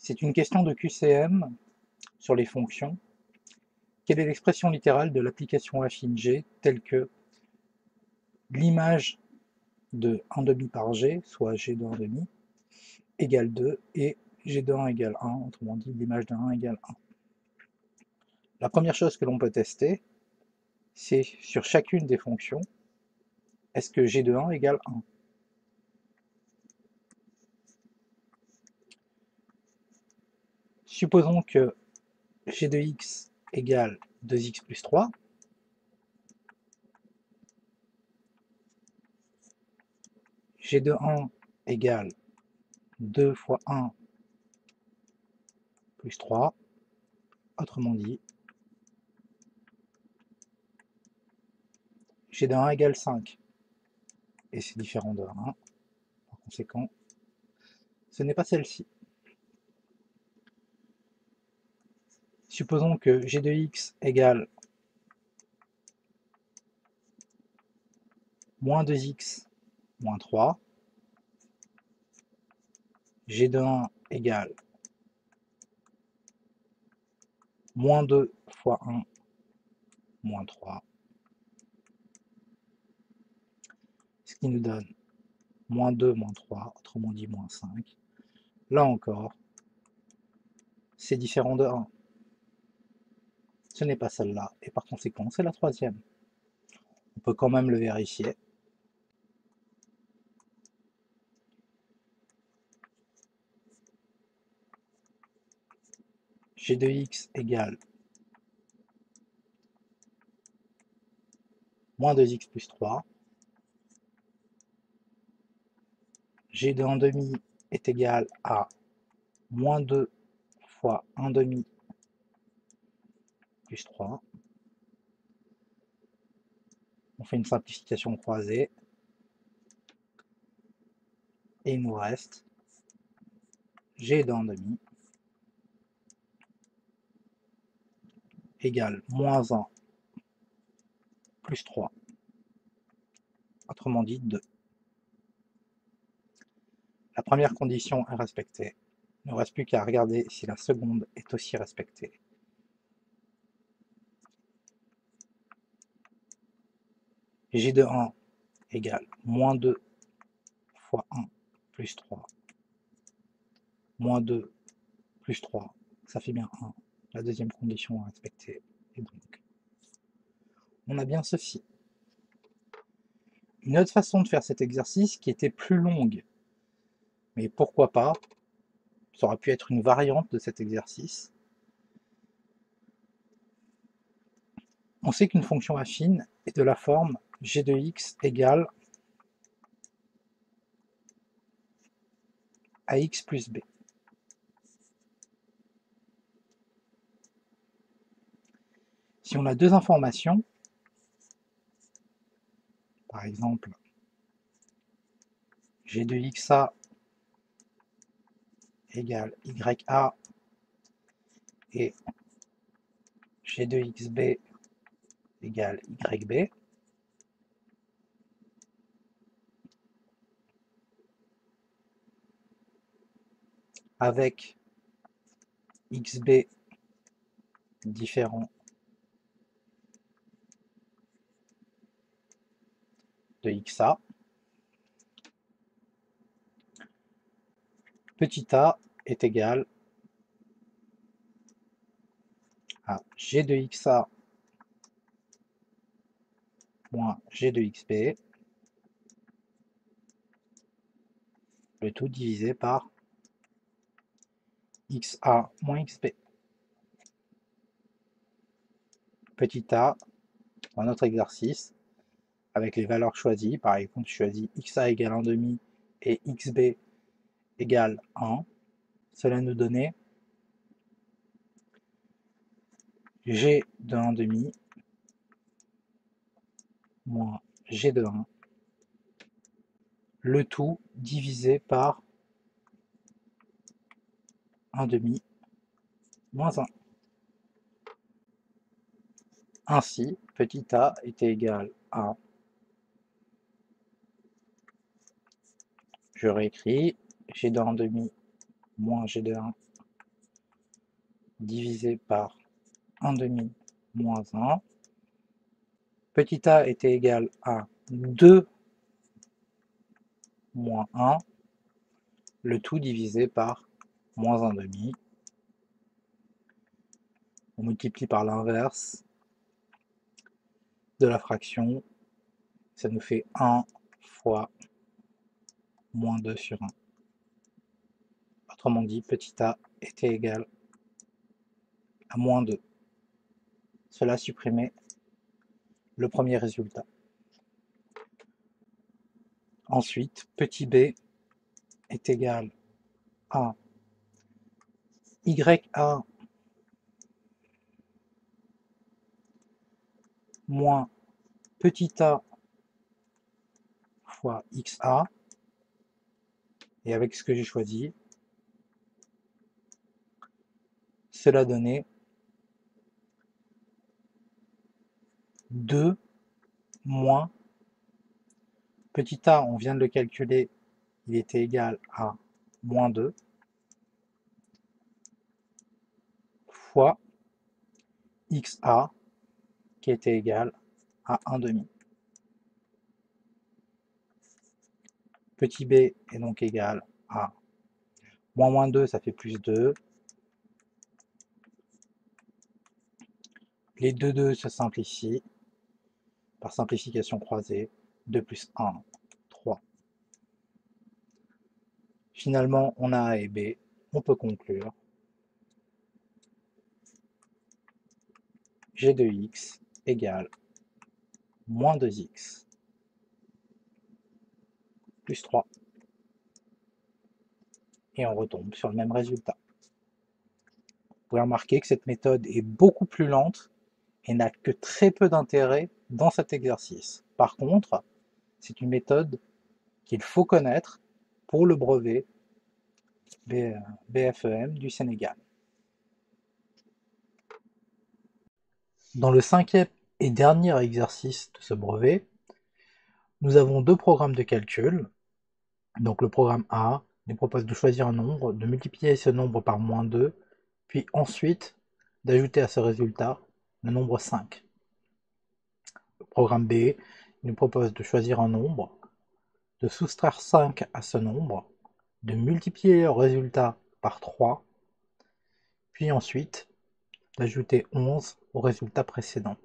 C'est une question de QCM sur les fonctions. Quelle est l'expression littérale de l'application affine G telle que l'image de 1 demi par G, soit G de 1 demi, égale 2 et G de 1 égale 1, autrement dit l'image de 1 égale 1. La première chose que l'on peut tester, c'est sur chacune des fonctions, est-ce que G de 1 égale 1? Supposons que G de x égale 2x plus 3, G de 1 égale 2 fois 1 plus 3, autrement dit, G de 1 égale 5, et c'est différent de 1, par conséquent, ce n'est pas celle-ci. Supposons que G de x égale moins 2x moins 3, G de 1 égale moins 2 fois 1 moins 3, ce qui nous donne moins 2 moins 3, autrement dit moins 5. Là encore, c'est différent de 1. Ce n'est pas celle-là, et par conséquent, c'est la troisième. On peut quand même le vérifier. G de x égale moins 2x plus 3. G de 1 demi est égal à moins 2 fois 1 demi plus 3. On fait une simplification croisée. Et il nous reste G de 1 demi égale moins 1 plus 3. Autrement dit 2. La première condition est respectée. Il ne reste plus qu'à regarder si la seconde est aussi respectée. J de 1 égale moins 2 fois 1 plus 3. Moins 2 plus 3, ça fait bien 1. La deuxième condition est respectée. Et donc, on a bien ceci. Une autre façon de faire cet exercice qui était plus longue, mais pourquoi pas, ça aurait pu être une variante de cet exercice. On sait qu'une fonction affine est de la forme g de x égale à x plus b. Si on a deux informations, par exemple g de xa égale ya et g de xb égale yb, avec xb différent de xa, petit a est égal à g de xa moins g de xb, le tout divisé par xa moins xb. Petit a, dans notre exercice, avec les valeurs choisies, par exemple, je choisis xa égale 1 demi et xb égale 1, cela nous donnait g de 1 demi moins g de 1, le tout divisé par 1 demi moins 1. Ainsi, petit a était égal à, je réécris, g de 1 demi moins g de 1 divisé par 1 demi moins 1. Petit a était égal à 2 moins 1, le tout divisé par moins 1 demi. On multiplie par l'inverse de la fraction, ça nous fait 1 fois moins 2 sur 1. Autrement dit, petit a était égal à moins 2. Cela supprimait le premier résultat. Ensuite, petit b est égal à ya moins petit a fois xa, et avec ce que j'ai choisi, cela donnait 2 moins petit a, on vient de le calculer, il était égal à moins 2, fois xa, qui était égal à 1 demi. Petit b est donc égal à moins 2, ça fait plus 2. Les deux se simplifient par simplification croisée. 2 plus 1, 3. Finalement, on a A et B. On peut conclure. G de x égale moins 2x plus 3. Et on retombe sur le même résultat. Vous pouvez remarquer que cette méthode est beaucoup plus lente et n'a que très peu d'intérêt dans cet exercice. Par contre, c'est une méthode qu'il faut connaître pour le brevet BFEM du Sénégal. Dans le cinquième et dernier exercice de ce brevet, nous avons deux programmes de calcul. Donc le programme A nous propose de choisir un nombre, de multiplier ce nombre par moins 2, puis ensuite d'ajouter à ce résultat le nombre 5. Le programme B nous propose de choisir un nombre, de soustraire 5 à ce nombre, de multiplier le résultat par 3, puis ensuite d'ajouter 11 au résultat précédent.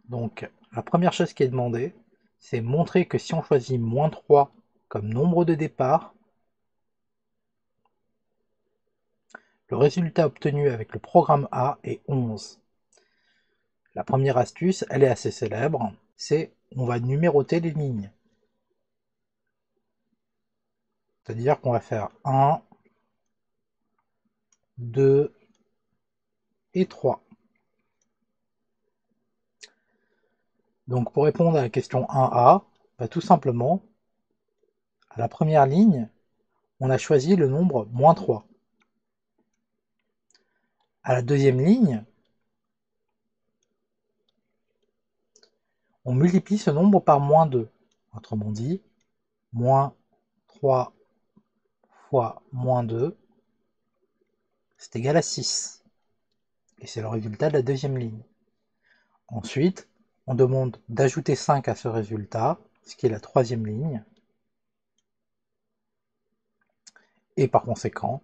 Donc la première chose qui est demandée, c'est montrer que si on choisit moins 3 comme nombre de départ, le résultat obtenu avec le programme A est 11. La première astuce, elle est assez célèbre, c'est on va numéroter les lignes. C'est-à-dire qu'on va faire 1, 2 et 3. Donc pour répondre à la question 1A, tout simplement, à la première ligne, on a choisi le nombre moins 3. À la deuxième ligne, on multiplie ce nombre par moins 2. Autrement dit, moins 3 fois moins 2, c'est égal à 6. Et c'est le résultat de la deuxième ligne. Ensuite, on demande d'ajouter 5 à ce résultat, ce qui est la troisième ligne. Et par conséquent,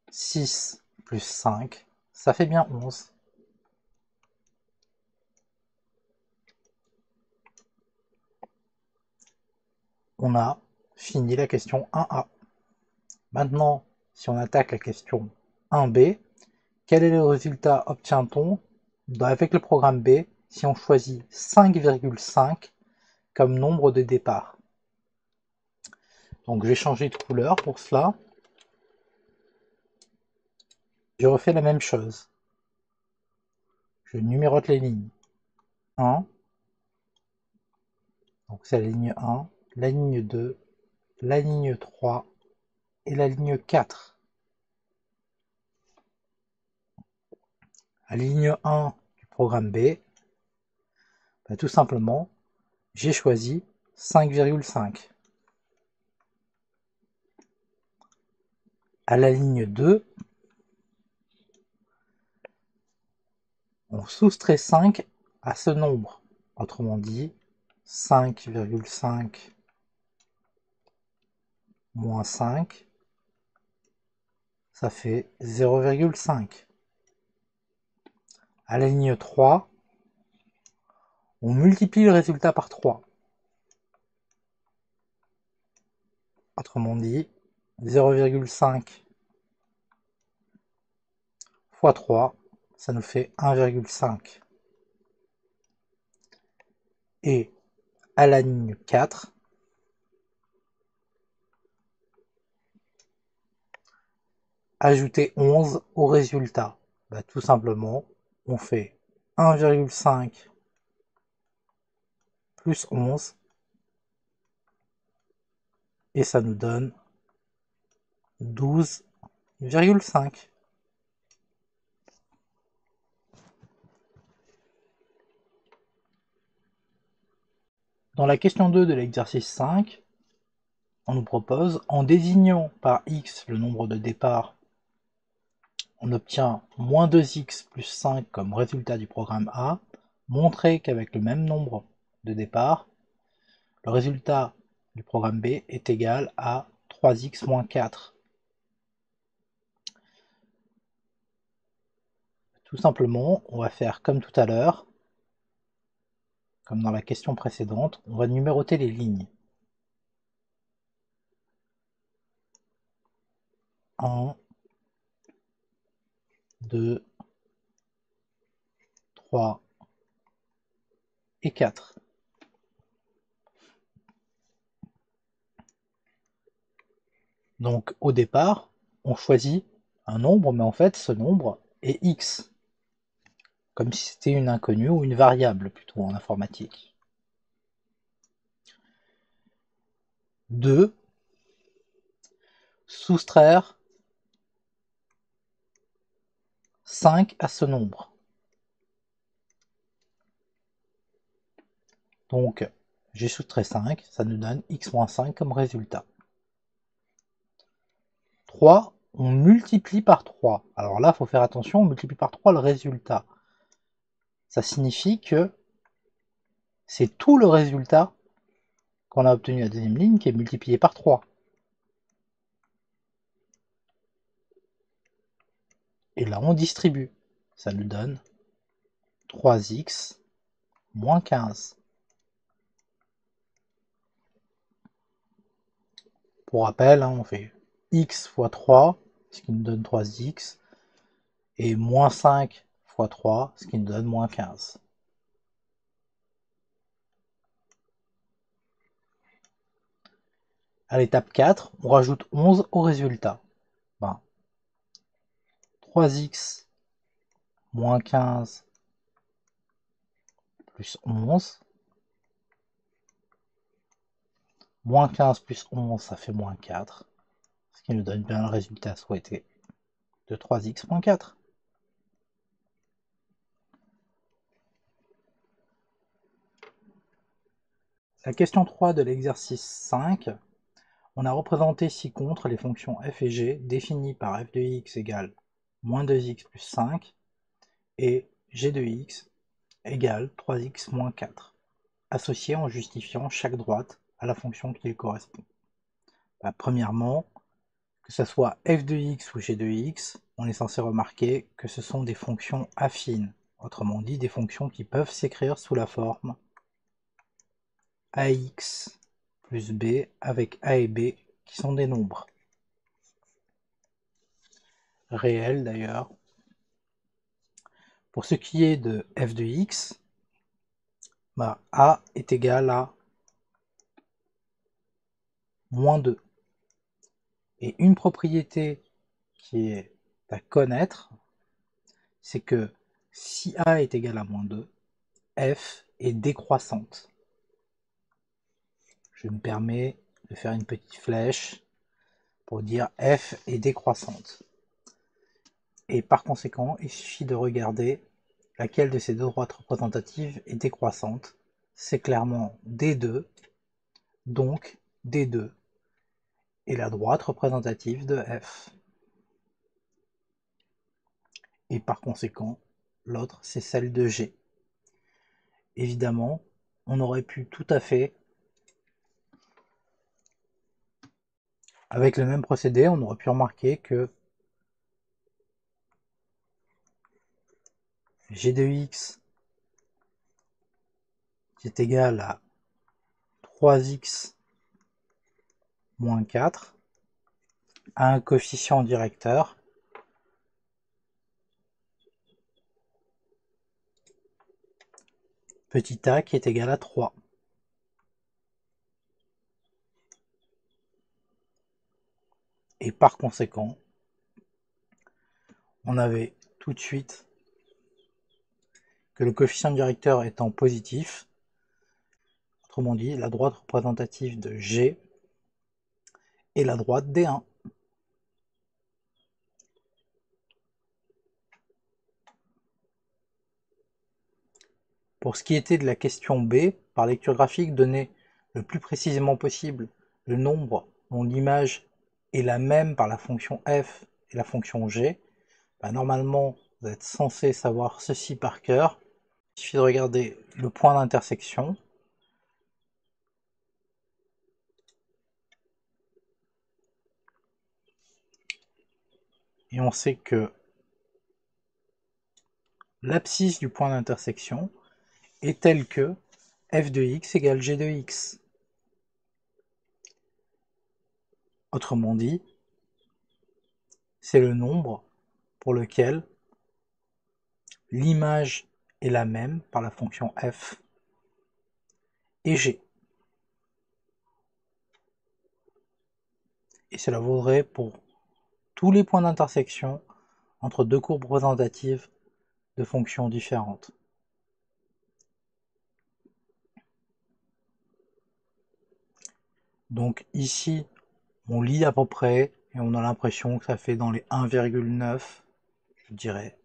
6 plus 5, ça fait bien 11. On a fini la question 1A. Maintenant, si on attaque la question 1B, quel est le résultat obtient-on avec le programme B si on choisit 5,5 comme nombre de départ? Donc je vais changer de couleur pour cela. Je refais la même chose. Je numérote les lignes. 1, donc c'est la ligne 1, la ligne 2, la ligne 3 et la ligne 4. La ligne 1 du programme B, tout simplement, j'ai choisi 5,5. À la ligne 2, on soustrait 5 à ce nombre. Autrement dit, 5,5 moins 5, ça fait 0,5. À la ligne 3, on multiplie le résultat par 3. Autrement dit, 0,5 fois 3, ça nous fait 1,5. Et à la ligne 4, ajouter 11 au résultat. Bah, tout simplement, on fait 1,5 plus 11 et ça nous donne 12,5. Dans la question 2 de l'exercice 5, on nous propose, en désignant par x le nombre de départ, on obtient moins 2x plus 5 comme résultat du programme A, montrer qu'avec le même nombre de départ, le résultat du programme B est égal à 3x moins 4. Tout simplement, on va faire comme tout à l'heure, comme dans la question précédente, on va numéroter les lignes. 1, 2, 3 et 4. Donc au départ, on choisit un nombre, mais en fait ce nombre est x, comme si c'était une inconnue ou une variable plutôt en informatique. 2, soustraire 5 à ce nombre. Donc j'ai soustrait 5, ça nous donne x-5 comme résultat. 3, on multiplie par 3. Alors là, il faut faire attention, on multiplie par 3 le résultat. Ça signifie que c'est tout le résultat qu'on a obtenu à la deuxième ligne qui est multiplié par 3. Et là, on distribue. Ça nous donne 3x moins 15. Pour rappel, on fait x fois 3, ce qui nous donne 3x, et moins 5 fois 3, ce qui nous donne moins 15. À l'étape 4, on rajoute 11 au résultat. 3x moins 15 plus 11. Moins 15 plus 11, ça fait moins 4. Ce qui nous donne bien le résultat souhaité de 3x moins 4. La question 3 de l'exercice 5, on a représenté ci-contre les fonctions f et g définies par f de x égale moins 2x plus 5 et g de x égale 3x moins 4, associées en justifiant chaque droite à la fonction qui lui correspond. Premièrement, que ce soit f de x ou g de x, on est censé remarquer que ce sont des fonctions affines, autrement dit des fonctions qui peuvent s'écrire sous la forme ax plus b avec a et b qui sont des nombres réels d'ailleurs. Pour ce qui est de f de x, a est égal à moins 2. Et une propriété qui est à connaître, c'est que si a est égal à moins 2, f est décroissante. Je me permets de faire une petite flèche pour dire f est décroissante. Et par conséquent, il suffit de regarder laquelle de ces deux droites représentatives est décroissante. C'est clairement D2, donc D2 est la droite représentative de f. et par conséquent, l'autre, c'est celle de G. Évidemment, on aurait pu tout à fait, avec le même procédé, on aurait pu remarquer que G de X qui est égal à 3x moins 4 a un coefficient directeur petit a qui est égal à 3. Et par conséquent, on avait tout de suite que le coefficient directeur étant positif, autrement dit, la droite représentative de G est la droite D1. Pour ce qui était de la question B, par lecture graphique, donner le plus précisément possible le nombre dont l'image est la même par la fonction f et la fonction g, normalement vous êtes censé savoir ceci par cœur. Il suffit de regarder le point d'intersection. Et on sait que l'abscisse du point d'intersection est telle que f de x égale g de x. Autrement dit, c'est le nombre pour lequel l'image est la même par la fonction f et g. Et cela vaudrait pour tous les points d'intersection entre deux courbes représentatives de fonctions différentes. Donc ici, on lit à peu près et on a l'impression que ça fait dans les 1,9, je dirais.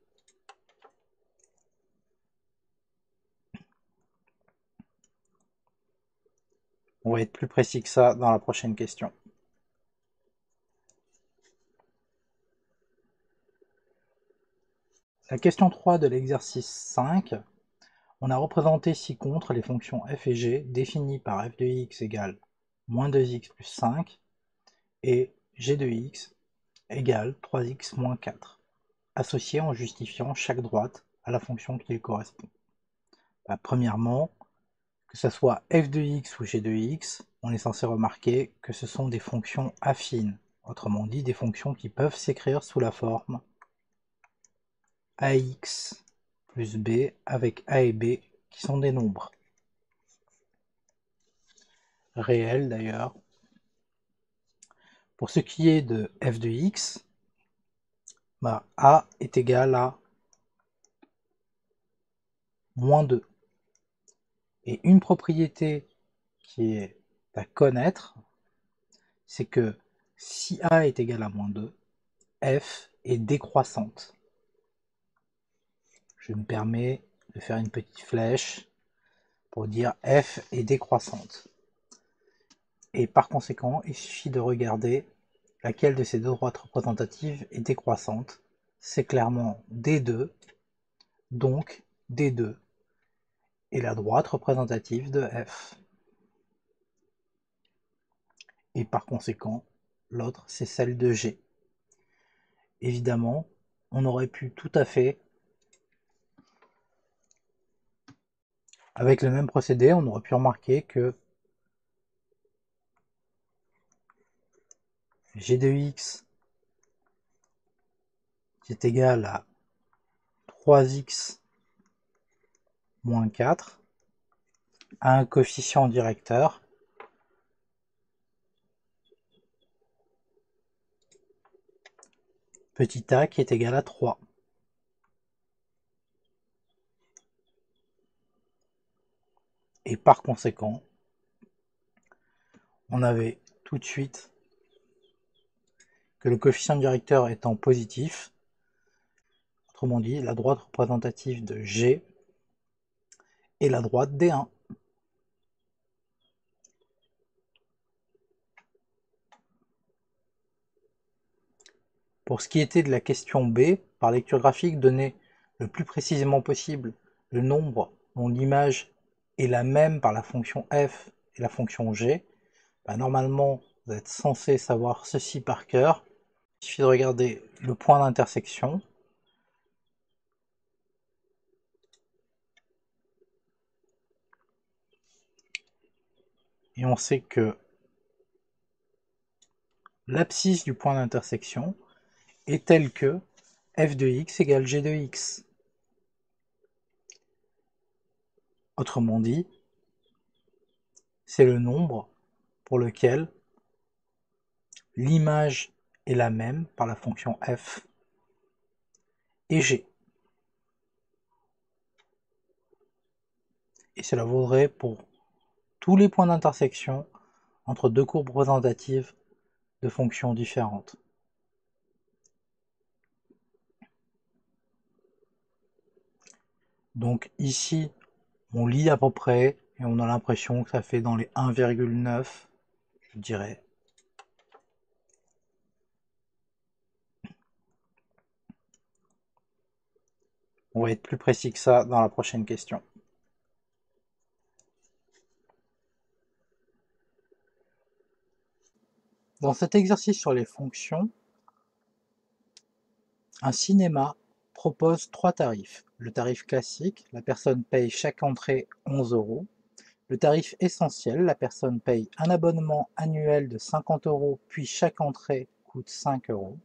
On va être plus précis que ça dans la prochaine question. La question 3 de l'exercice 5, on a représenté ci-contre les fonctions f et g définies par f de x égale moins 2x plus 5 et g de x égale 3x moins 4, associées en justifiant chaque droite à la fonction qui lui correspond. Premièrement, que ce soit f de x ou g de x, on est censé remarquer que ce sont des fonctions affines, autrement dit des fonctions qui peuvent s'écrire sous la forme ax plus b avec a et b qui sont des nombres réels d'ailleurs. Pour ce qui est de f de x, a est égal à moins 2. Et une propriété qui est à connaître, c'est que si a est égal à moins 2, f est décroissante. Je me permets de faire une petite flèche pour dire f est décroissante. Et par conséquent, il suffit de regarder laquelle de ces deux droites représentatives est décroissante. C'est clairement D2, donc D2 est la droite représentative de f. Et par conséquent, l'autre, c'est celle de G. Évidemment, on aurait pu tout à fait, avec le même procédé, on aurait pu remarquer que G de x qui est égal à 3x moins 4 a un coefficient directeur petit a qui est égal à 3. Et par conséquent, on avait tout de suite que le coefficient directeur étant positif, autrement dit, la droite représentative de G est la droite D1. Pour ce qui était de la question B, par lecture graphique, donner le plus précisément possible le nombre dont l'image est la même par la fonction f et la fonction g, bah, normalement vous êtes censé savoir ceci par cœur. Il suffit de regarder le point d'intersection. Et on sait que l'abscisse du point d'intersection est telle que f de x égale g de x. Autrement dit, c'est le nombre pour lequel l'image est la même par la fonction f et g. Et cela vaudrait pour tous les points d'intersection entre deux courbes représentatives de fonctions différentes. Donc ici, on lit à peu près et on a l'impression que ça fait dans les 1,9, je dirais. On va être plus précis que ça dans la prochaine question. Dans cet exercice sur les fonctions, un cinéma propose 3 tarifs. Le tarif classique, la personne paye chaque entrée 11 €. Le tarif essentiel, la personne paye un abonnement annuel de 50 € puis chaque entrée coûte 5 €.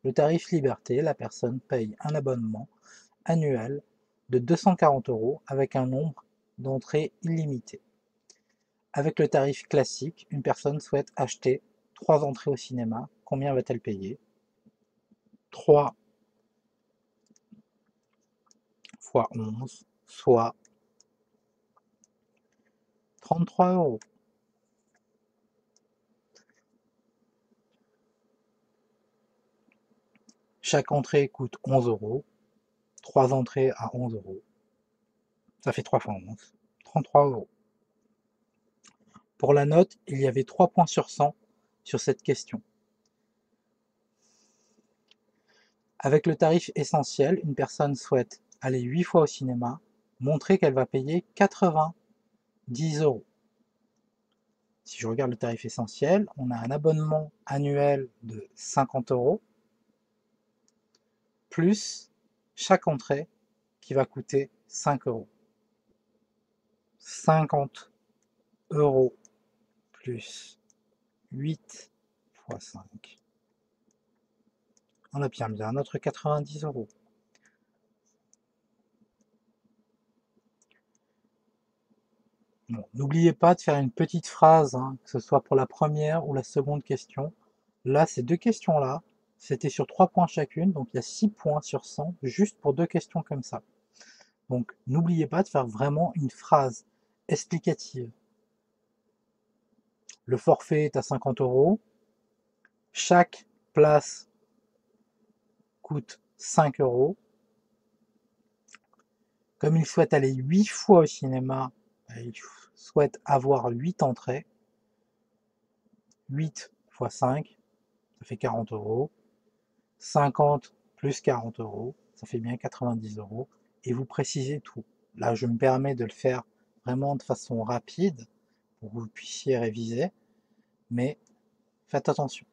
Le tarif liberté, la personne paye un abonnement annuel de 240 € avec un nombre d'entrées illimité. Avec le tarif classique, une personne souhaite acheter 3 entrées au cinéma. Combien va-t-elle payer? 3 fois 11, soit 33 €. Chaque entrée coûte 11 €. 3 entrées à 11 €. Ça fait 3 fois 11. 33 €. Pour la note, il y avait 3 points sur 100 sur cette question. Avec le tarif essentiel, une personne souhaite aller 8 fois au cinéma, montrer qu'elle va payer 90 €. Si je regarde le tarif essentiel, on a un abonnement annuel de 50 € plus chaque entrée qui va coûter 5 €. 50 € plus 8 fois 5. On a bien notre 90 €. Bon, n'oubliez pas de faire une petite phrase, hein, que ce soit pour la première ou la seconde question. Là, ces deux questions-là, c'était sur 3 points chacune, donc il y a 6 points sur 100, juste pour 2 questions comme ça. Donc n'oubliez pas de faire vraiment une phrase explicative. Le forfait est à 50 €, chaque place coûte 5 €. Comme il souhaite aller 8 fois au cinéma, il souhaite avoir 8 entrées. 8 fois 5, ça fait 40 €. 50 plus 40 €, ça fait bien 90 €. Et vous précisez tout. Là, je me permets de le faire vraiment de façon rapide pour que vous puissiez réviser, mais faites attention.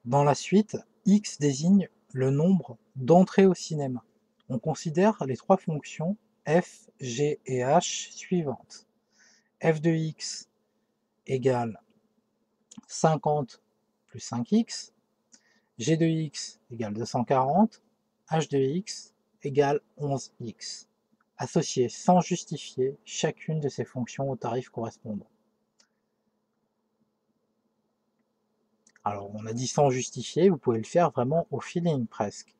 Dans la suite, x désigne le nombre d'entrées au cinéma. On considère les 3 fonctions f, g et h suivantes. F de x égale 50 plus 5x, g de x égale 240, h de x égale 11x. Associer sans justifier chacune de ces fonctions au tarif correspondant. Alors on a dit sans justifier, vous pouvez le faire vraiment au feeling presque.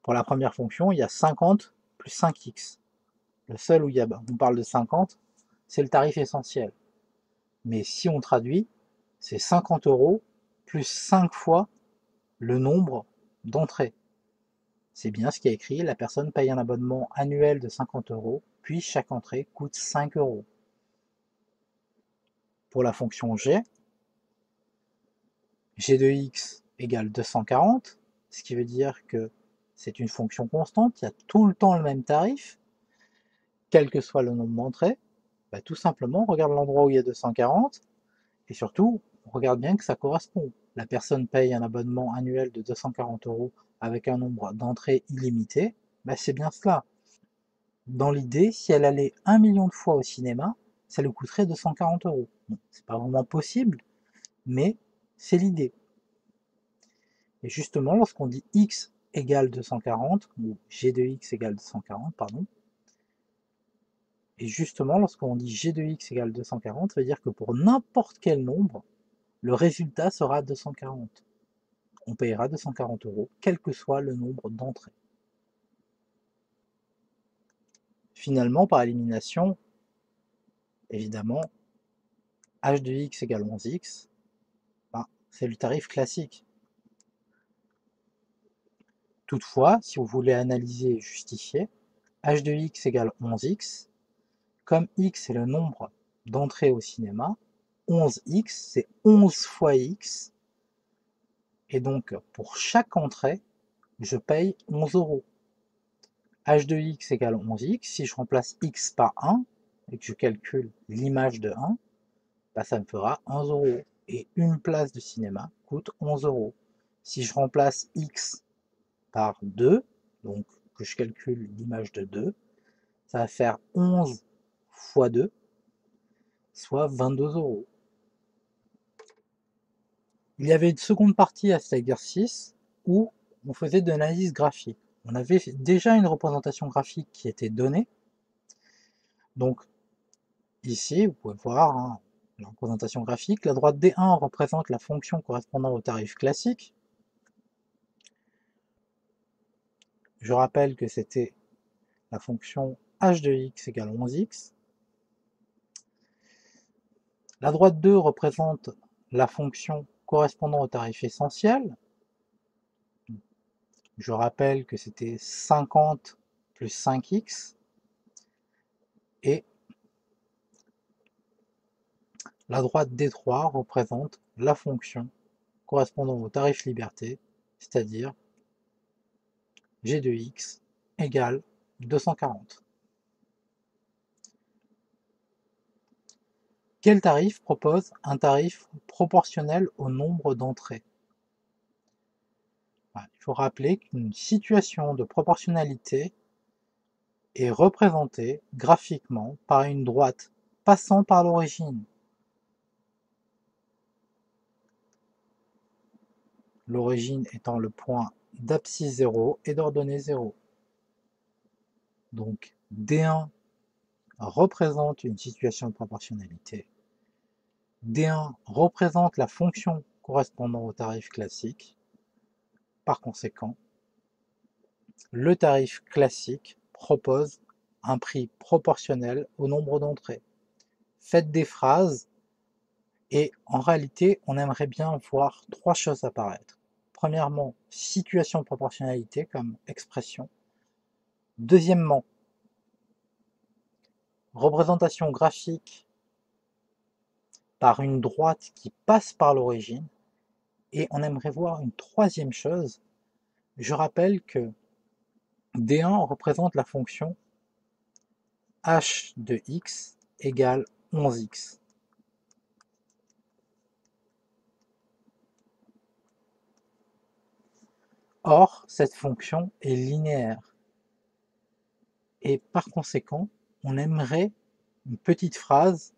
Pour la première fonction, il y a 50 plus 5x. Le seul où on parle de 50, c'est le tarif essentiel. Mais si on traduit, c'est 50 € plus 5 fois le nombre d'entrées. C'est bien ce qui est écrit, la personne paye un abonnement annuel de 50 €, puis chaque entrée coûte 5 €. Pour la fonction g, g de x égale 240, ce qui veut dire que c'est une fonction constante, il y a tout le temps le même tarif, quel que soit le nombre d'entrées. Bah, tout simplement, on regarde l'endroit où il y a 240, et surtout, on regarde bien que ça correspond. La personne paye un abonnement annuel de 240 € avec un nombre d'entrées illimité, bah c'est bien cela. Dans l'idée, si elle allait 1 million de fois au cinéma, ça lui coûterait 240 €. Bon, c'est pas vraiment possible, mais c'est l'idée. Et justement, lorsqu'on dit x égale 240, ou g de x égale 240, pardon, et justement, lorsqu'on dit g de x égale 240, ça veut dire que pour n'importe quel nombre, le résultat sera 240. On payera 240 €, quel que soit le nombre d'entrées. Finalement, par élimination, évidemment, h de x égale 11x, ben, c'est le tarif classique. Toutefois, si vous voulez analyser et justifier, h de x égale 11x, comme x est le nombre d'entrées au cinéma, 11x c'est 11 fois x, et donc pour chaque entrée, je paye 11 €. h de x égale 11x, si je remplace x par 1, et que je calcule l'image de 1, bah ça me fera 1 €. Et une place de cinéma coûte 11 €. Si je remplace x par 2, donc que je calcule l'image de 2, ça va faire 11 fois 2, soit 22 €. Il y avait une seconde partie à cet exercice où on faisait de l'analyse graphique. On avait déjà une représentation graphique qui était donnée. Donc ici, vous pouvez voir hein, la représentation graphique. La droite D1 représente la fonction correspondant au tarif classique. Je rappelle que c'était la fonction h de x égale 11x. La droite 2 représente la fonction correspondant au tarif essentiel. Je rappelle que c'était 50 plus 5x. Et la droite D3 représente la fonction correspondant au tarif liberté, c'est-à-dire g de x égale 240. Quel tarif propose un tarif proportionnel au nombre d'entrées? Il faut rappeler qu'une situation de proportionnalité est représentée graphiquement par une droite passant par l'origine. L'origine étant le point d'abscisse 0 et d'ordonnée 0. Donc D1 représente une situation de proportionnalité. D1 représente la fonction correspondant au tarif classique. Par conséquent, le tarif classique propose un prix proportionnel au nombre d'entrées. Faites des phrases et en réalité, on aimerait bien voir trois choses apparaître. Premièrement, situation de proportionnalité comme expression. Deuxièmement, représentation graphique par une droite qui passe par l'origine. Et on aimerait voir une troisième chose. Je rappelle que D1 représente la fonction h de x égale 11x. Or, cette fonction est linéaire. Et par conséquent, on aimerait une petite phrase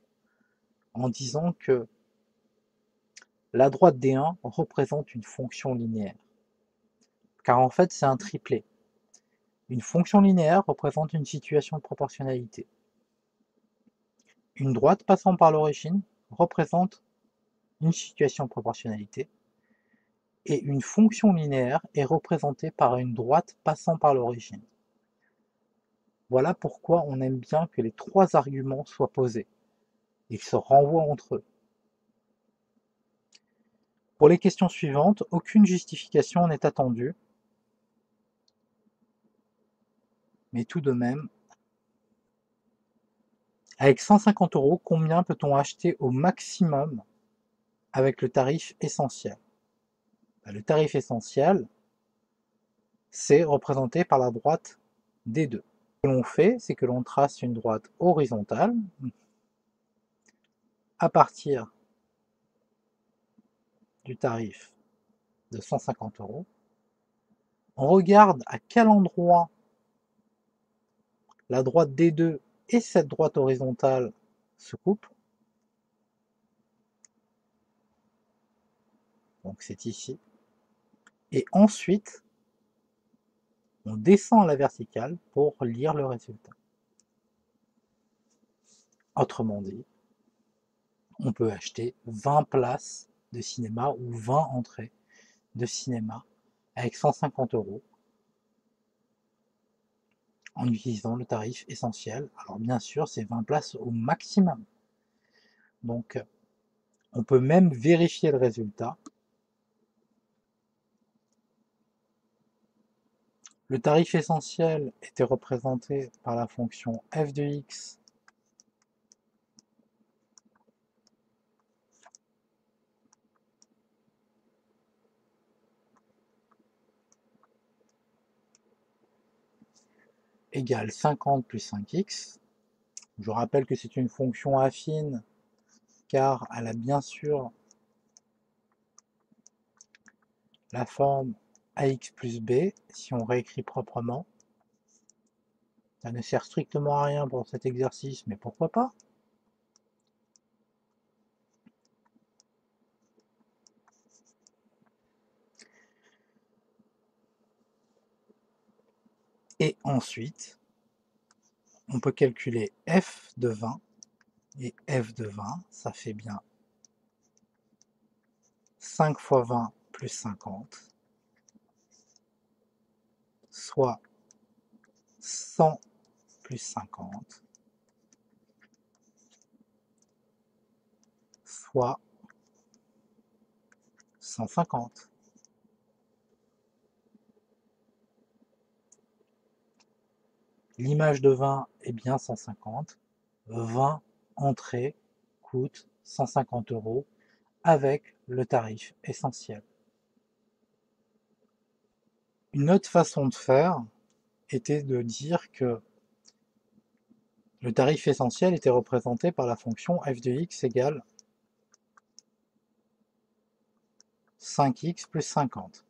en disant que la droite D1 représente une fonction linéaire. Car en fait, c'est un triplet. Une fonction linéaire représente une situation de proportionnalité. Une droite passant par l'origine représente une situation de proportionnalité. Et une fonction linéaire est représentée par une droite passant par l'origine. Voilà pourquoi on aime bien que les trois arguments soient posés. Ils se renvoient entre eux. Pour les questions suivantes, aucune justification n'est attendue, mais tout de même, avec 150 €, combien peut-on acheter au maximum avec le tarif essentiel? Le tarif essentiel, c'est représenté par la droite D2. Ce que l'on fait, c'est que l'on trace une droite horizontale à partir du tarif de 150 €. On regarde à quel endroit la droite D2 et cette droite horizontale se coupent. Donc c'est ici. Et ensuite, on descend à la verticale pour lire le résultat. Autrement dit, on peut acheter 20 places de cinéma ou 20 entrées de cinéma avec 150 € en utilisant le tarif essentiel. Alors bien sûr, c'est 20 places au maximum. Donc on peut même vérifier le résultat. Le tarif essentiel était représenté par la fonction f de x égale 50 plus 5x. Je rappelle que c'est une fonction affine car elle a bien sûr la forme ax plus b si on réécrit proprement. Ça ne sert strictement à rien pour cet exercice, mais pourquoi pas? Et ensuite, on peut calculer f de 20, et f de 20, ça fait bien 5 fois 20 plus 50, soit 100 plus 50, soit 150. L'image de 20 est bien 150. 20 entrées coûtent 150 € avec le tarif essentiel. Une autre façon de faire était de dire que le tarif essentiel était représenté par la fonction f de x égale 5x plus 50.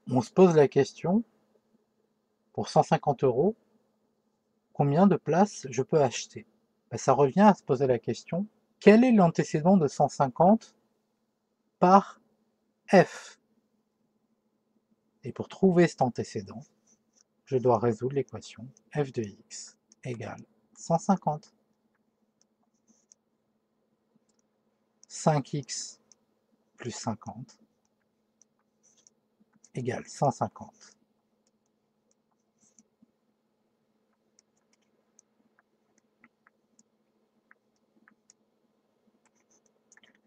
On se pose la question, pour 150 €, combien de places je peux acheter? Ça revient à se poser la question, quel est l'antécédent de 150 par f? Et pour trouver cet antécédent, je dois résoudre l'équation f de x égale 150. 5x plus 50 égale 150.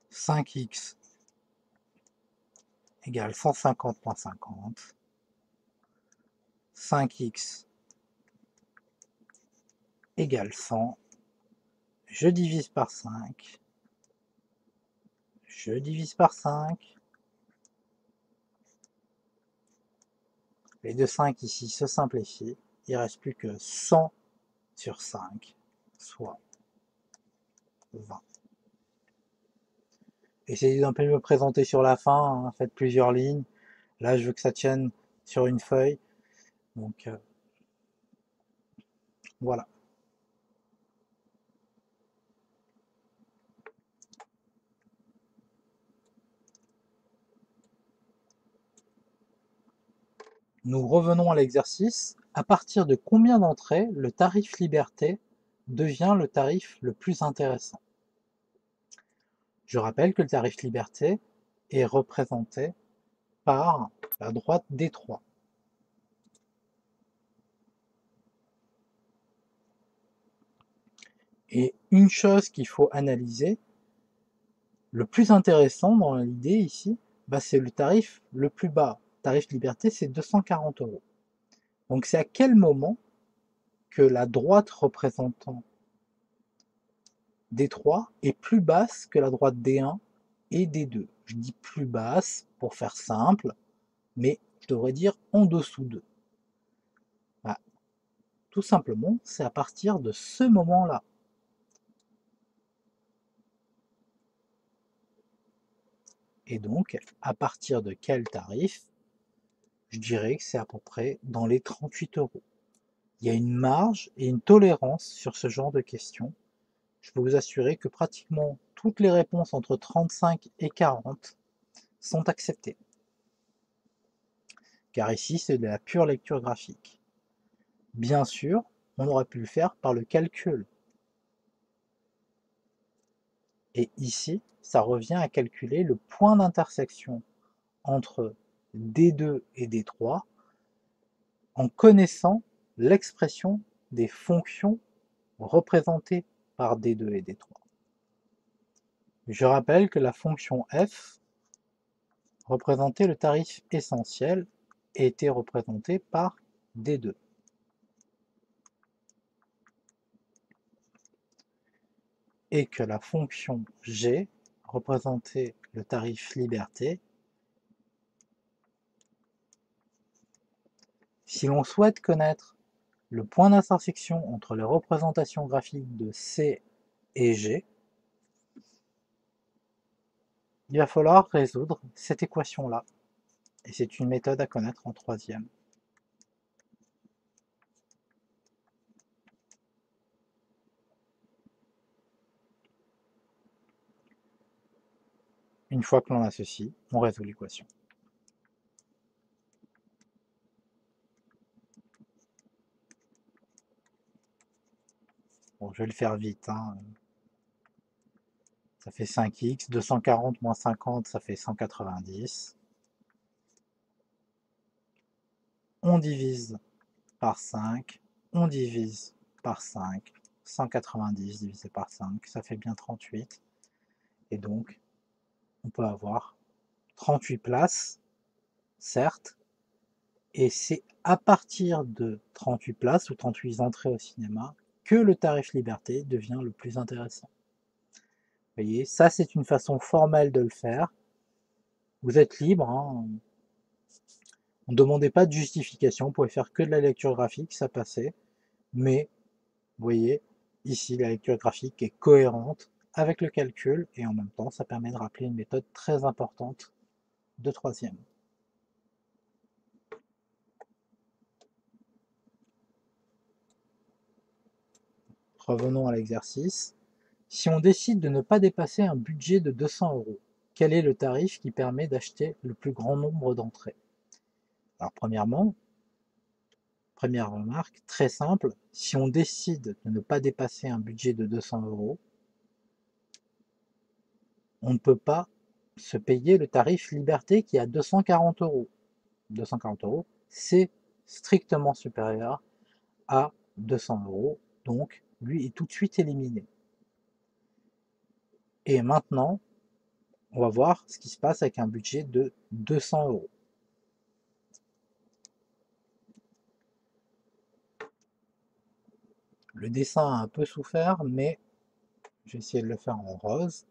« 5x égale 150 moins 50. 5x égale 100. Je divise par 5. Je divise par 5. Les deux 5 ici se simplifient. Il ne reste plus que 100 sur 5, soit 20. Essayez d'un peu me présenter sur la fin, hein, faites plusieurs lignes. Là, je veux que ça tienne sur une feuille. Donc, voilà. Nous revenons à l'exercice. À partir de combien d'entrées le tarif liberté devient le tarif le plus intéressant? Je rappelle que le tarif liberté est représenté par la droite D3. Et une chose qu'il faut analyser, le plus intéressant dans l'idée ici, c'est le tarif le plus bas. Le tarif liberté, c'est 240 €. Donc c'est à quel moment que la droite représentant D3 est plus basse que la droite D1 et D2. Je dis plus basse pour faire simple, mais je devrais dire en dessous d'eux. Bah, tout simplement, c'est à partir de ce moment-là. Et donc, à partir de quel tarif? Je dirais que c'est à peu près dans les 38 euros. Il y a une marge et une tolérance sur ce genre de questions. Je peux vous assurer que pratiquement toutes les réponses entre 35 et 40 sont acceptées. Car ici, c'est de la pure lecture graphique. Bien sûr, on aurait pu le faire par le calcul. Et ici, ça revient à calculer le point d'intersection entre D2 et D3 en connaissant l'expression des fonctions représentées par D2 et D3. Je rappelle que la fonction f représentait le tarif essentiel et était représentée par D2. Et que la fonction g représentait le tarif liberté. Si l'on souhaite connaître le point d'intersection entre les représentations graphiques de C et G, il va falloir résoudre cette équation-là. Et c'est une méthode à connaître en troisième. Une fois que l'on a ceci, on résout l'équation. Bon, je vais le faire vite. Ça fait 5x, 240 moins 50, ça fait 190. On divise par 5, on divise par 5, 190 divisé par 5, ça fait bien 38. Et donc, on peut avoir 38 places, certes, et c'est à partir de 38 places ou 38 entrées au cinéma que le tarif liberté devient le plus intéressant. Vous voyez, ça c'est une façon formelle de le faire. Vous êtes libre, on ne demandait pas de justification, on pouvait faire que de la lecture graphique, ça passait. Mais, vous voyez, ici la lecture graphique est cohérente avec le calcul et en même temps ça permet de rappeler une méthode très importante de troisième. Revenons à l'exercice. Si on décide de ne pas dépasser un budget de 200 euros, quel est le tarif qui permet d'acheter le plus grand nombre d'entrées? Alors premièrement, première remarque, très simple, si on décide de ne pas dépasser un budget de 200 euros, on ne peut pas se payer le tarif liberté qui est à 240 euros. 240 euros, c'est strictement supérieur à 200 euros, donc lui est tout de suite éliminé. Et maintenant, on va voir ce qui se passe avec un budget de 200 euros. Le dessin a un peu souffert, mais je vais essayer de le faire en rose.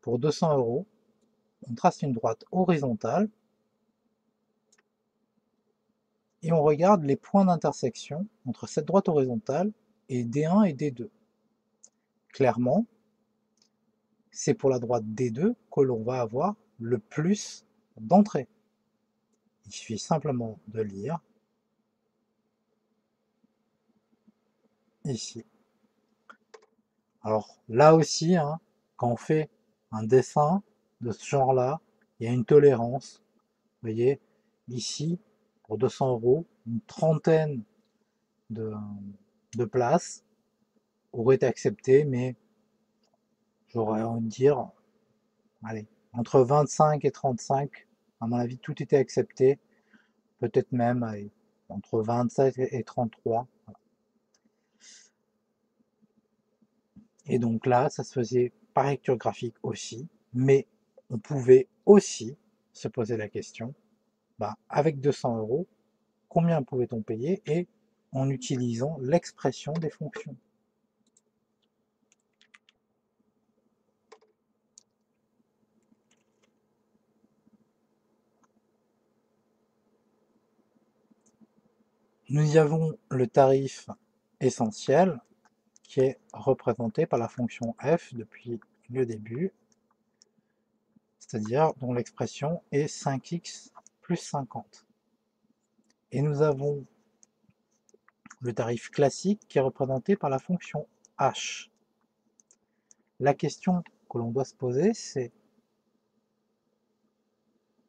Pour 200 euros, on trace une droite horizontale et on regarde les points d'intersection entre cette droite horizontale et D1 et D2. Clairement, c'est pour la droite D2 que l'on va avoir le plus d'entrées. Il suffit simplement de lire ici. Alors là aussi, quand on fait un dessin de ce genre-là, il y a une tolérance. Vous voyez, ici, pour 200 euros, une trentaine de, de places auraient été acceptées, mais j'aurais envie de dire, allez, entre 25 et 35, à mon avis, tout était accepté. Peut-être même allez, entre 27 et 33. Voilà. Et donc là, ça se faisait par lecture graphique aussi, mais on pouvait aussi se poser la question, avec 200 euros, combien pouvait-on payer et en utilisant l'expression des fonctions. Nous y avons le tarif essentiel qui est représenté par la fonction f depuis le début, c'est-à-dire dont l'expression est 5x plus 50. Et nous avons le tarif classique qui est représenté par la fonction h. La question que l'on doit se poser, c'est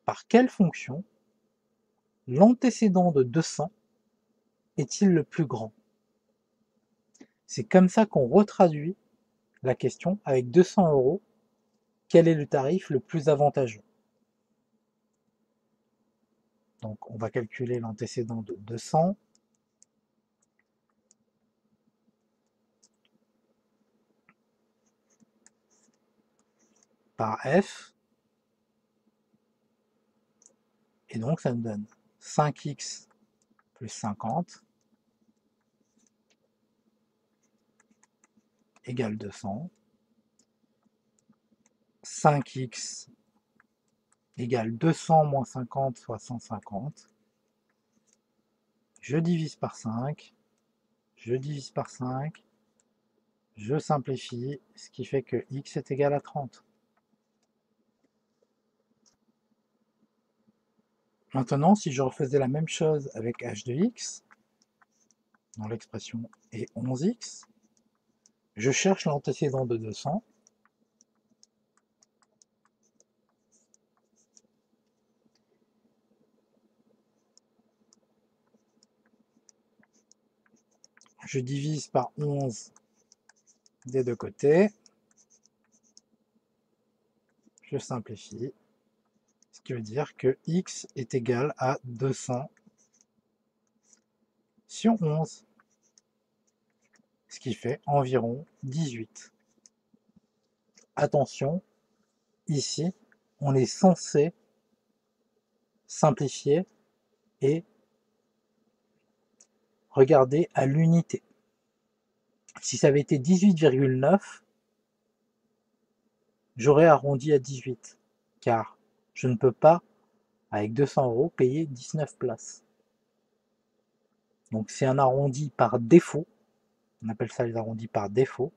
par quelle fonction l'antécédent de 200 est-il le plus grand? C'est comme ça qu'on retraduit la question avec 200 euros. Quel est le tarif le plus avantageux? Donc on va calculer l'antécédent de 200 par f, et donc ça nous donne 5x plus 50 égale 200, 5x égale 200 moins 50 soit 150, je divise par 5, je divise par 5, je simplifie, ce qui fait que x est égal à 30. Maintenant, si je refaisais la même chose avec h de x, dont l'expression est 11x, je cherche l'antécédent de 200, je divise par 11 des deux côtés, je simplifie, ce qui veut dire que x est égal à 200 sur 11, ce qui fait environ 18. Attention, ici, on est censé simplifier et regarder à l'unité. Si ça avait été 18,9, j'aurais arrondi à 18, car je ne peux pas, avec 200 euros, payer 19 places. Donc c'est un arrondi par défaut, on appelle ça les arrondis par défaut,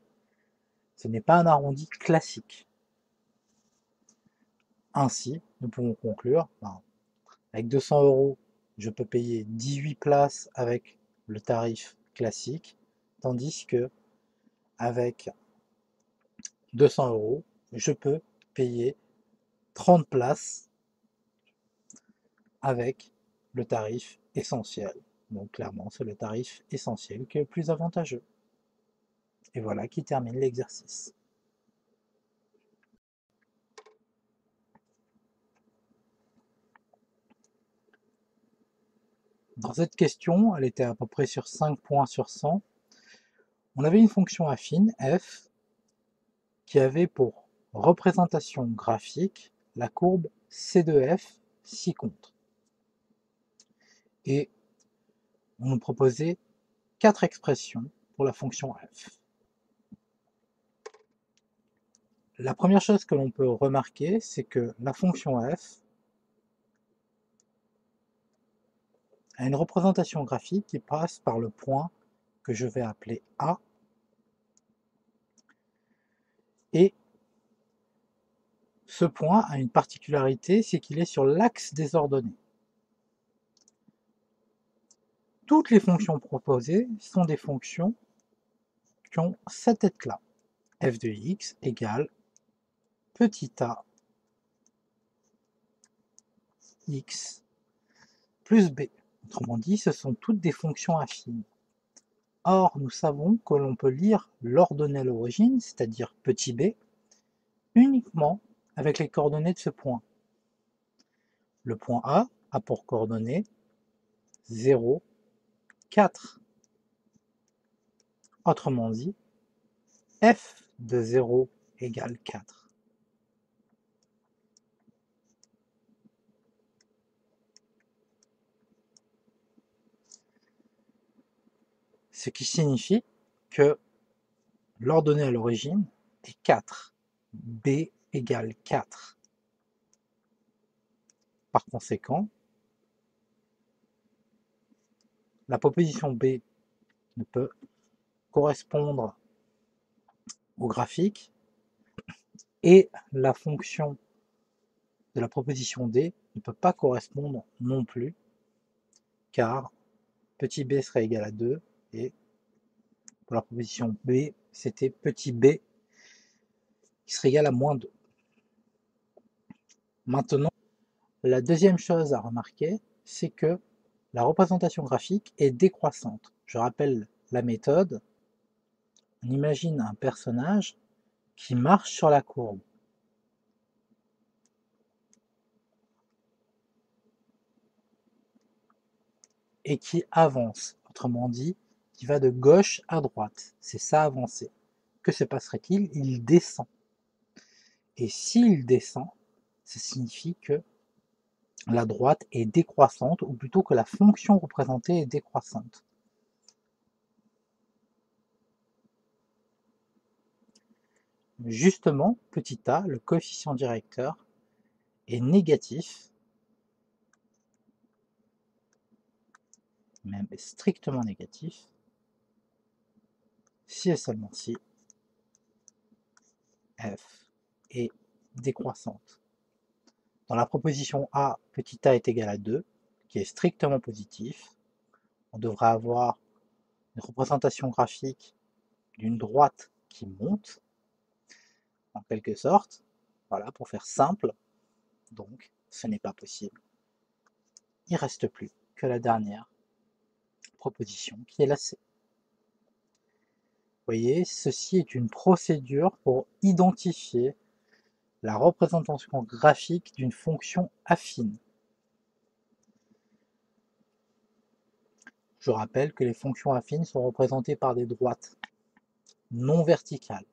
ce n'est pas un arrondi classique. Ainsi, nous pouvons conclure, avec 200 euros, je peux payer 18 places avec le tarif classique, tandis que avec 200 euros, je peux payer 30 places avec le tarif essentiel. Donc clairement, c'est le tarif essentiel qui est le plus avantageux. Et voilà qui termine l'exercice. Dans cette question, elle était à peu près sur 5 points sur 100. On avait une fonction affine, f, qui avait pour représentation graphique la courbe C de f ci-contre. Et on nous proposait 4 expressions pour la fonction f. La première chose que l'on peut remarquer, c'est que la fonction f a une représentation graphique qui passe par le point que je vais appeler A, et ce point a une particularité, c'est qu'il est sur l'axe des ordonnées. Toutes les fonctions proposées sont des fonctions qui ont cette tête-là. F de x égale petit a x plus b. Autrement dit, ce sont toutes des fonctions affines. Or, nous savons que l'on peut lire l'ordonnée à l'origine, c'est-à-dire petit b, uniquement avec les coordonnées de ce point. Le point A a pour coordonnées 0, 4. Autrement dit, f de 0 égale 4. Ce qui signifie que l'ordonnée à l'origine est 4. B égale 4. Par conséquent, la proposition B ne peut correspondre au graphique et la fonction de la proposition D ne peut pas correspondre non plus, car petit b serait égal à 2 et pour la proposition B, c'était petit b qui serait égal à moins 2. Maintenant, la deuxième chose à remarquer, c'est que la représentation graphique est décroissante. Je rappelle la méthode. On imagine un personnage qui marche sur la courbe. Et qui avance, autrement dit, qui va de gauche à droite. C'est ça avancer. Que se passerait-il? Il descend. Et s'il descend, ça signifie que la droite est décroissante, ou plutôt que la fonction représentée est décroissante. Justement, petit a, le coefficient directeur, est négatif, même strictement négatif, si et seulement si f est décroissante. Dans la proposition A, petit a est égal à 2, qui est strictement positif, on devrait avoir une représentation graphique d'une droite qui monte, en quelque sorte, voilà, pour faire simple, donc ce n'est pas possible. Il ne reste plus que la dernière proposition, qui est la C. Vous voyez, ceci est une procédure pour identifier la représentation graphique d'une fonction affine. Je rappelle que les fonctions affines sont représentées par des droites non verticales.